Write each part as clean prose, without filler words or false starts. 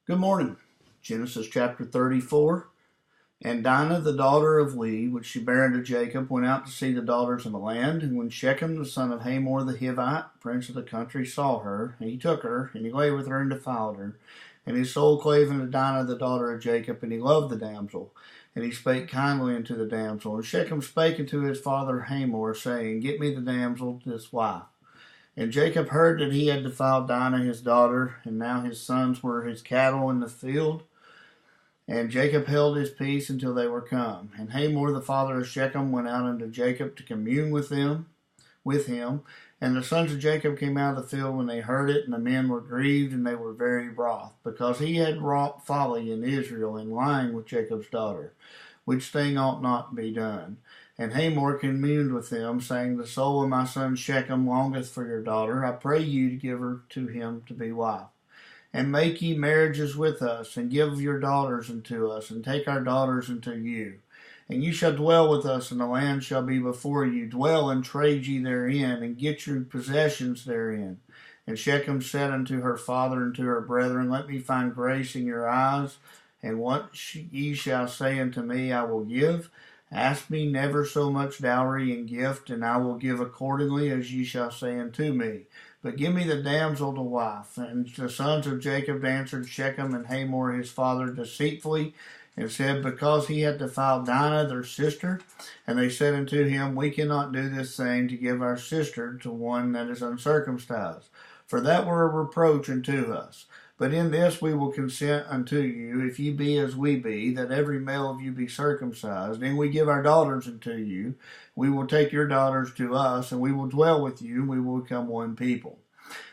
Good morning. Genesis chapter 34. And Dinah, the daughter of Leah, which she bare unto Jacob, went out to see the daughters of the land. And when Shechem, the son of Hamor the Hivite, prince of the country, saw her, he took her, and he lay with her and defiled her. And his soul clave unto Dinah, the daughter of Jacob, and he loved the damsel. And he spake kindly unto the damsel. And Shechem spake unto his father Hamor, saying, Get me the damsel, this wife. And Jacob heard that he had defiled Dinah his daughter, and now his sons were his cattle in the field. And Jacob held his peace until they were come. And Hamor the father of Shechem went out unto Jacob to commune with him. And the sons of Jacob came out of the field when they heard it, and the men were grieved, and they were very wroth, because he had wrought folly in Israel in lying with Jacob's daughter, which thing ought not to be done. And Hamor communed with them, saying, The soul of my son Shechem longeth for your daughter. I pray you to give her to him to be wife. And make ye marriages with us, and give your daughters unto us, and take our daughters unto you. And you shall dwell with us, and the land shall be before you. Dwell and trade ye therein, and get your possessions therein. And Shechem said unto her father and to her brethren, Let me find grace in your eyes, and what ye shall say unto me I will give. Ask me never so much dowry and gift, and I will give accordingly as ye shall say unto me. But give me the damsel to wife. And the sons of Jacob answered Shechem and Hamor his father deceitfully, and said, Because he had defiled Dinah their sister. And they said unto him, We cannot do this thing to give our sister to one that is uncircumcised, for that were a reproach unto us. But in this we will consent unto you, if ye be as we be, that every male of you be circumcised, and we give our daughters unto you. We will take your daughters to us, and we will dwell with you, and we will become one people.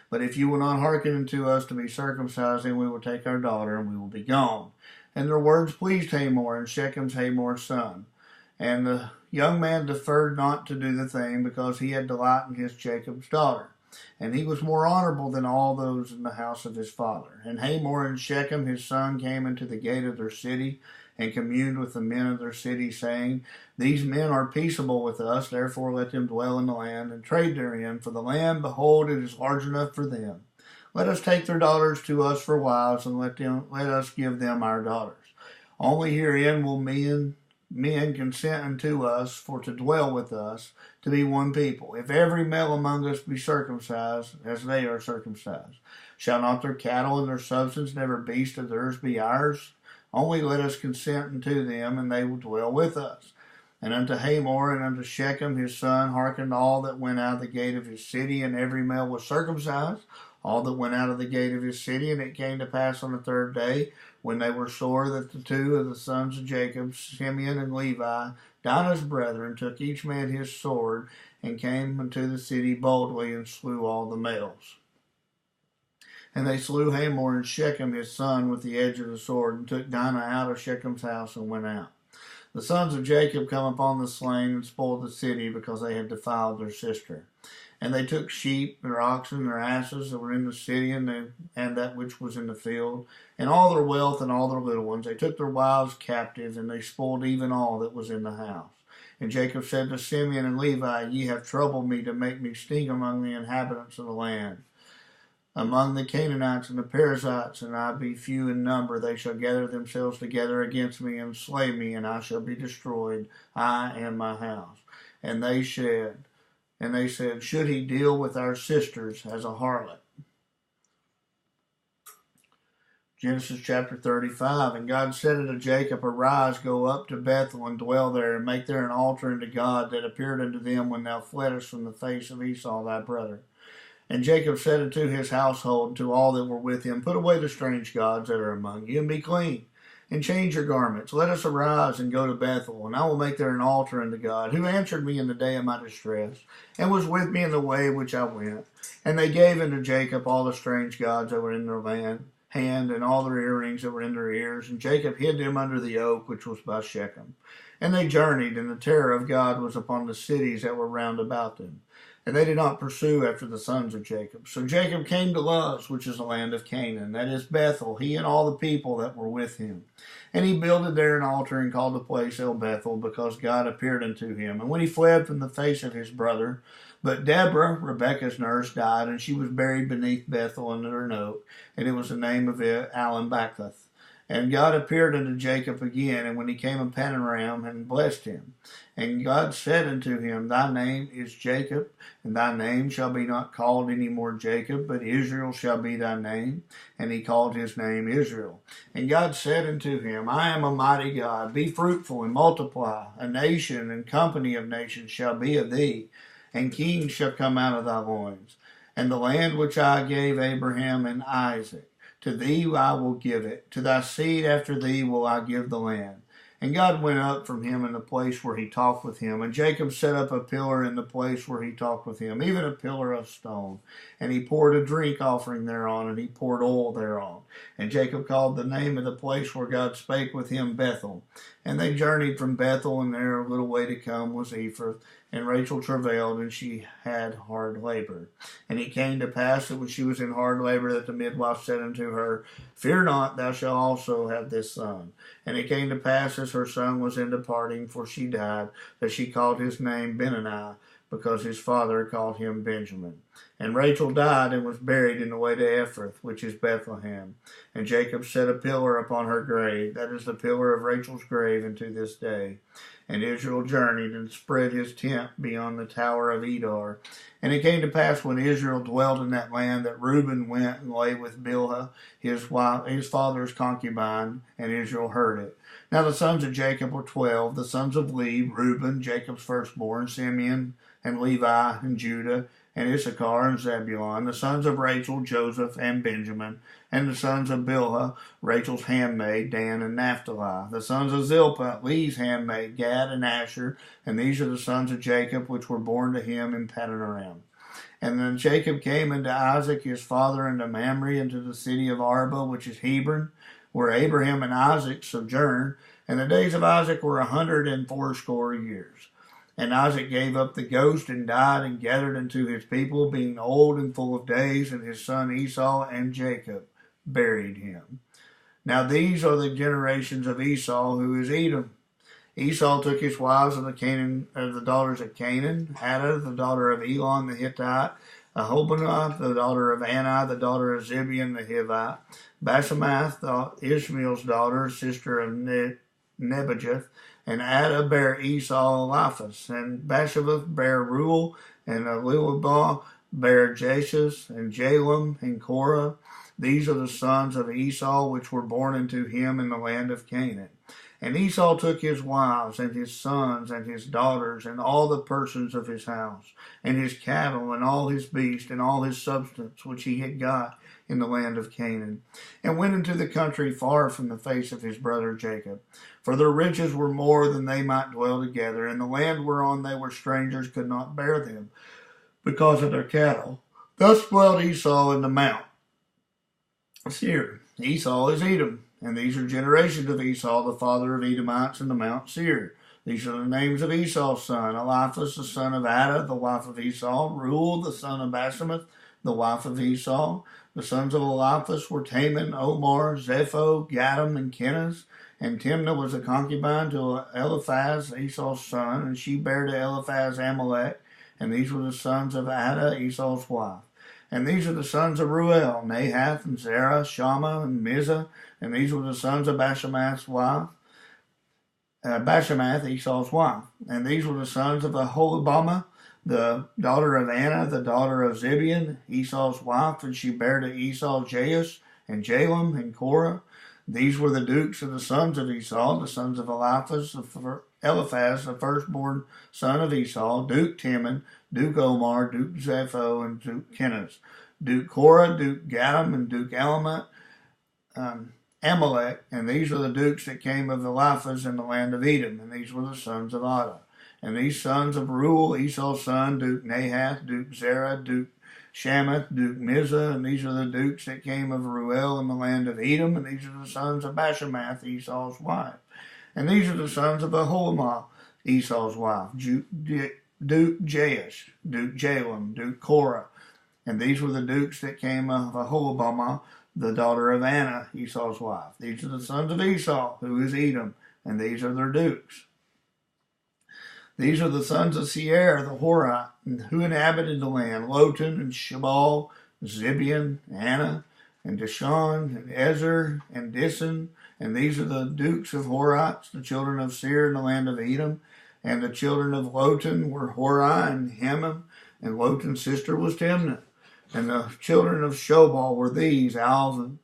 But if you will not hearken unto us to be circumcised, then we will take our daughter, and we will be gone. And their words pleased Hamor, and Shechem's Hamor's son. And the young man deferred not to do the thing, because he had delight in his Jacob's daughter. And he was more honorable than all those in the house of his father. And Hamor and Shechem his son came into the gate of their city, and communed with the men of their city, saying, These men are peaceable with us, therefore let them dwell in the land, and trade therein, for the land, behold, it is large enough for them. Let us take their daughters to us for wives, and let us give them our daughters. Only herein will men consent unto us for to dwell with us, to be one people. If every male among us be circumcised, as they are circumcised, shall not their cattle and their substance and every beast of theirs be ours? Only let us consent unto them, and they will dwell with us. And unto Hamor and unto Shechem his son hearkened all that went out of the gate of his city, and every male was circumcised, all that went out of the gate of his city. And it came to pass on the third day, when they were sore, that the two of the sons of Jacob, Simeon and Levi, Dinah's brethren, took each man his sword, and came unto the city boldly, and slew all the males. And they slew Hamor and Shechem his son with the edge of the sword, and took Dinah out of Shechem's house, and went out. The sons of Jacob come upon the slain, and spoiled the city, because they had defiled their sister. And they took sheep, their oxen, their asses that were in the city, and that which was in the field, and all their wealth and all their little ones. They took their wives captive, and they spoiled even all that was in the house. And Jacob said to Simeon and Levi, Ye have troubled me to make me stink among the inhabitants of the land, among the Canaanites and the Perizzites, and I be few in number. They shall gather themselves together against me, and slay me, and I shall be destroyed, I and my house. And they said, Should he deal with our sisters as a harlot? Genesis chapter 35. And God said unto Jacob, Arise, go up to Bethel, and dwell there, and make there an altar unto God that appeared unto them when thou fleddest from the face of Esau thy brother. And Jacob said unto his household, and to all that were with him, Put away the strange gods that are among you, and be clean, and change your garments. Let us arise and go to Bethel, and I will make there an altar unto God, who answered me in the day of my distress, and was with me in the way which I went. And they gave unto Jacob all the strange gods that were in their hand, and all their earrings that were in their ears. And Jacob hid them under the oak which was by Shechem. And they journeyed, and the terror of God was upon the cities that were round about them. And they did not pursue after the sons of Jacob. So Jacob came to Luz, which is the land of Canaan, that is Bethel, he and all the people that were with him. And he builded there an altar, and called the place El Bethel, because God appeared unto him. And when he fled from the face of his brother, But Deborah, Rebekah's nurse, died, and she was buried beneath Bethel under her note, and it was the name of it Alan-Backath. And God appeared unto Jacob again, and when he came upon Padan-aram, and blessed him. And God said unto him, Thy name is Jacob, and thy name shall be not called any more Jacob, but Israel shall be thy name. And he called his name Israel. And God said unto him, I am a mighty God, be fruitful and multiply. A nation and company of nations shall be of thee, and kings shall come out of thy loins. And the land which I gave Abraham and Isaac, to thee I will give it. To thy seed after thee will I give the land. And God went up from him in the place where he talked with him. And Jacob set up a pillar in the place where he talked with him, even a pillar of stone. And he poured a drink offering thereon, and he poured oil thereon. And Jacob called the name of the place where God spake with him Bethel. And they journeyed from Bethel, and there a little way to come was Ephrath. And Rachel travailed, and she had hard labor. And it came to pass that when she was in hard labor, that the midwife said unto her, Fear not, thou shalt also have this son. And it came to pass, as her son was in departing, for she died, that she called his name Benani, because his father called him Benjamin. And Rachel died, and was buried in the way to Ephrath, which is Bethlehem. And Jacob set a pillar upon her grave, that is the pillar of Rachel's grave unto this day. And Israel journeyed and spread his tent beyond the tower of Edar. And it came to pass when Israel dwelt in that land that Reuben went and lay with Bilhah, his father's concubine, and Israel heard it. Now the sons of Jacob were 12, the sons of Levi, Reuben, Jacob's firstborn, Simeon, and Levi, and Judah, and Issachar, and Zebulun, the sons of Rachel, Joseph, and Benjamin, and the sons of Bilhah, Rachel's handmaid, Dan and Naphtali, the sons of Zilpah, Leah's handmaid, Gad and Asher, and these are the sons of Jacob which were born to him in Padan-aram. And then Jacob came unto Isaac his father, and to Mamre, and to the city of Arba, which is Hebron, where Abraham and Isaac sojourned, and the days of Isaac were 180 years. And Isaac gave up the ghost, and died, and gathered unto his people, being old and full of days, and his son Esau and Jacob buried him. Now these are the generations of Esau, who is Edom. Esau took his wives of the daughters of Canaan, Adah, the daughter of Elon the Hittite, Ahobah, the daughter of Ani, the daughter of Zibeon the Hivite, Basemath, Ishmael's daughter, sister of Nebajoth, and Adah bare Esau Eliphaz, and Bashevath bare Reuel, and Elubah bare Jashus, and Jalem, and Korah. These are the sons of Esau, which were born unto him in the land of Canaan. And Esau took his wives, and his sons, and his daughters, and all the persons of his house, and his cattle, and all his beasts, and all his substance, which he had got in the land of Canaan, and went into the country far from the face of his brother Jacob. For their riches were more than they might dwell together, and the land whereon they were strangers could not bear them, because of their cattle. Thus dwelt Esau in the mount Seir. Esau is Edom, and these are generations of Esau, the father of Edomites, in the mount Seir. These are the names of Esau's son: Eliphaz, the son of Adah, the wife of Esau; Reuel, the son of Basemath, the wife of Esau. The sons of Eliphaz were Taman, Omar, Zepho, Gatam, and Kenaz. And Timnah was a concubine to Eliphaz, Esau's son, and she bare to Eliphaz Amalek. And these were the sons of Adah, Esau's wife. And these are the sons of Reuel, Nahath, and Zerah, Shammah, and Mizah. And these were the sons of Bashemath's wife, Bashemath, Esau's wife. And these were the sons of Aholibamah, the daughter of Anna, the daughter of Zibeon, Esau's wife, and she bare to Esau Jaus, and Jalem, and Korah. These were the dukes of the sons of Esau, the sons of Eliphaz, the firstborn son of Esau, Duke Timon, Duke Omar, Duke Zepho, and Duke Kenaz, Duke Korah, Duke Gatam, and Duke Amalek. And these were the dukes that came of Eliphaz in the land of Edom, and these were the sons of Adah. And these sons of Reuel, Esau's son, Duke Nahath, Duke Zerah, Duke Shammath, Duke Mizah, and these are the dukes that came of Reuel in the land of Edom, and these are the sons of Bashemath, Esau's wife. And these are the sons of Aholibamah, Esau's wife: Duke Jaish, Duke Jalem, Duke Korah. And these were the dukes that came of Aholibamah, the daughter of Anna, Esau's wife. These are the sons of Esau, who is Edom, and these are their dukes. These are the sons of Seir, the Horite, who inhabited the land: Lotan and Shabal, Zibeon, Anna, and Dishon, and Ezer, and Disson. And these are the dukes of Horites, the children of Seir in the land of Edom. And the children of Lotan were Hori and Hemam, and Lotan's sister was Timnah. And the children of Shobal were these: Alvan,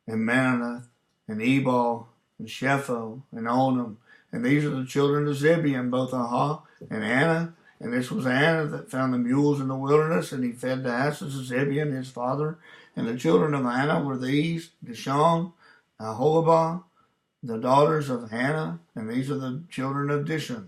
and Manath, and Ebal, and Shepho, and Onam. And these are the children of Zibeon, both Aha and Anna. And this was Anna that found the mules in the wilderness, and he fed the asses of Zibeon his father. And the children of Anna were these: Dishon, Aholibah, the daughters of Hannah. And these are the children of Dishon: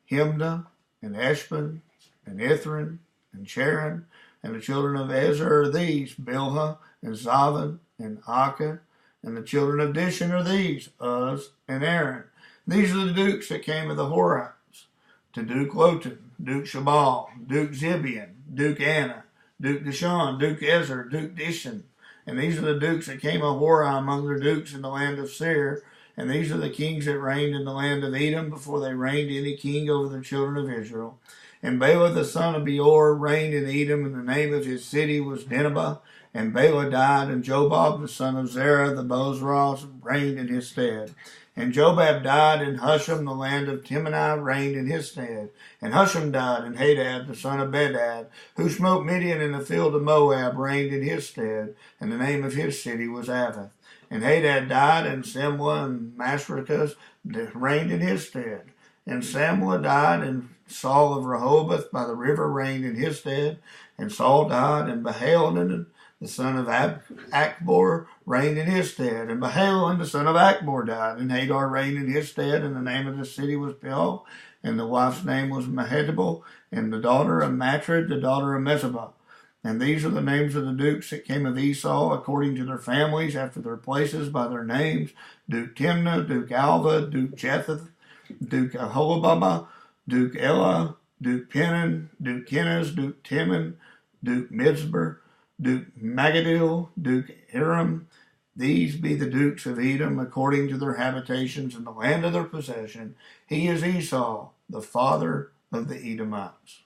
Himdah, and Eshban, and Ithran, and Charan. And the children of Ezer are these: Bilhah, and Zavan, and Akkad. And the children of Dishon are these: Uz, and Aaron. These are the dukes that came of the Horites: to Duke Lotan, Duke Shabal, Duke Zibeon, Duke Anna, Duke Dishon, Duke Ezer, Duke Dishon. And these are the dukes that came of Hori among their dukes in the land of Seir. And these are the kings that reigned in the land of Edom before they reigned any king over the children of Israel. And Bela the son of Beor reigned in Edom, and the name of his city was Dinhabah. And Bela died, and Jobab the son of Zerah the Bozrah reigned in his stead. And Jobab died, and Husham the land of Timnah reigned in his stead. And Husham died, and Hadad the son of Bedad, who smote Midian in the field of Moab, reigned in his stead. And the name of his city was Avath. And Hadad died, and Simlah and Masrekah reigned in his stead. And Samlah died, and Saul of Rehoboth by the river reigned in his stead. And Saul died, and Bahalnan the son of Achbor reigned in his stead. And Bahalan the son of Achbor died, and Hadar reigned in his stead. And the name of the city was Peol, and the wife's name was Mehetabel, and the daughter of Matred, the daughter of Mezabah. And these are the names of the dukes that came of Esau, according to their families, after their places, by their names: Duke Timnah, Duke Alva, Duke Jetheth, Duke Aholibah, Duke Elah, Duke Penan, Duke Kenaz, Duke Timon, Duke Mizber, Duke Magadiel, Duke Hiram. These be the dukes of Edom, according to their habitations in the land of their possession. He is Esau, the father of the Edomites.